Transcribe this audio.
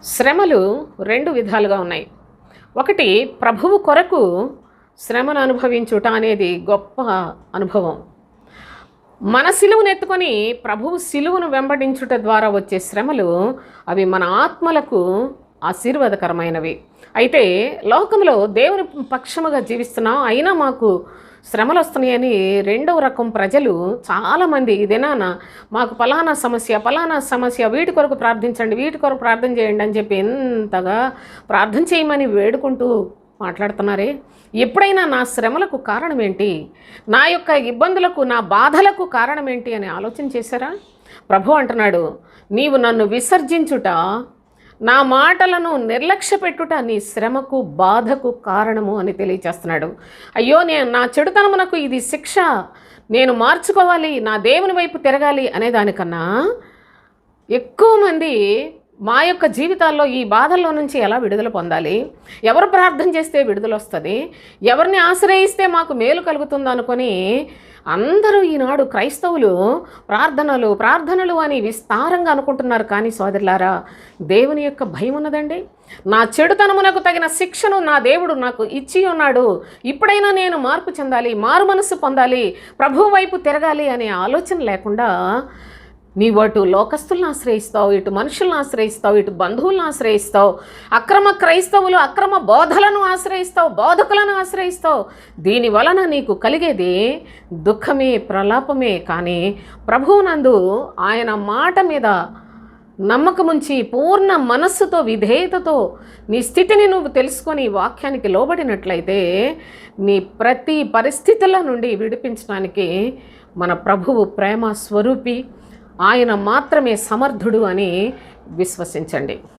శ్రమలు రెండు విధాలుగా ఉన్నాయి. ఒకటి, ప్రభువు కొరకు శ్రమను అనుభవించుట అనేది గొప్ప అనుభవం. మన సిలువను ఎత్తుకొని ప్రభువు సిలువను వెంబడించుట ద్వారా వచ్చే శ్రమలు అవి మన ఆత్మలకు ఆశీర్వాదకరమైనవి. అయితే లోకంలో దేవుని పక్షముగా జీవిస్తున్నాం, అయినా మాకు శ్రమలు వస్తున్నాయని రెండవ రకం ప్రజలు చాలామంది ఇదేనా మాకు ఫలానా సమస్య వీటి కొరకు ప్రార్థించండి, వీటి కొరకు ప్రార్థన చేయండి అని చెప్పి ఎంతగా ప్రార్థన చేయమని వేడుకుంటూ మాట్లాడుతున్నారే. ఎప్పుడైనా నా శ్రమలకు కారణం ఏంటి, నా యొక్క ఇబ్బందులకు, నా బాధలకు కారణం ఏంటి అని ఆలోచన చేశారా? ప్రభు అంటున్నాడు, నీవు నన్ను విసర్జించుట, నా మాటలను నిర్లక్ష్య పెట్టుట నీ శ్రమకు బాధకు కారణము అని తెలియచేస్తున్నాడు. అయ్యో, నా చెడుతనమునకు ఇది శిక్ష, నేను మార్చుకోవాలి, నా దేవుని వైపు తిరగాలి అనే దానికన్నా ఎక్కువ మంది మా యొక్క జీవితాల్లో ఈ బాధల్లో నుంచి ఎలా విడుదల పొందాలి, ఎవరు ప్రార్థన చేస్తే విడుదల వస్తుంది, ఎవరిని ఆశ్రయిస్తే మాకు మేలు కలుగుతుంది అనుకొని అందరూ ఈనాడు క్రైస్తవులు ప్రార్థనలు అని విస్తారంగా అనుకుంటున్నారు. కానీ సోదరులారా, దేవుని యొక్క భయం ఉన్నదండి. నా చెడుతనమునకు తగిన శిక్షను నా దేవుడు నాకు ఇచ్చి ఉన్నాడు, ఇప్పుడైనా నేను మార్పు చెందాలి, మారు మనసు పొందాలి, ప్రభువు వైపు తిరగాలి అనే ఆలోచన లేకుండా నీవు అటు లోకస్తులను ఆశ్రయిస్తావు, ఇటు మనుషులను ఆశ్రయిస్తావు, ఇటు బంధువులను ఆశ్రయిస్తావు, అక్రమ క్రైస్తవులు అక్రమ బోధలను ఆశ్రయిస్తావు, బోధకులను ఆశ్రయిస్తావు. దీని వలన నీకు కలిగేది దుఃఖమే, ప్రలాపమే. కానీ ప్రభువునందు ఆయన మాట మీద నమ్మకముంచి పూర్ణ మనస్సుతో విధేయతతో నీ స్థితిని నువ్వు తెలుసుకొని వాక్యానికి లోబడినట్లయితే నీ ప్రతి పరిస్థితుల నుండి విడిపించడానికి మన ప్రభువు ప్రేమ స్వరూపి, ఆయన మాత్రమే సమర్థుడు అని విశ్వసించండి.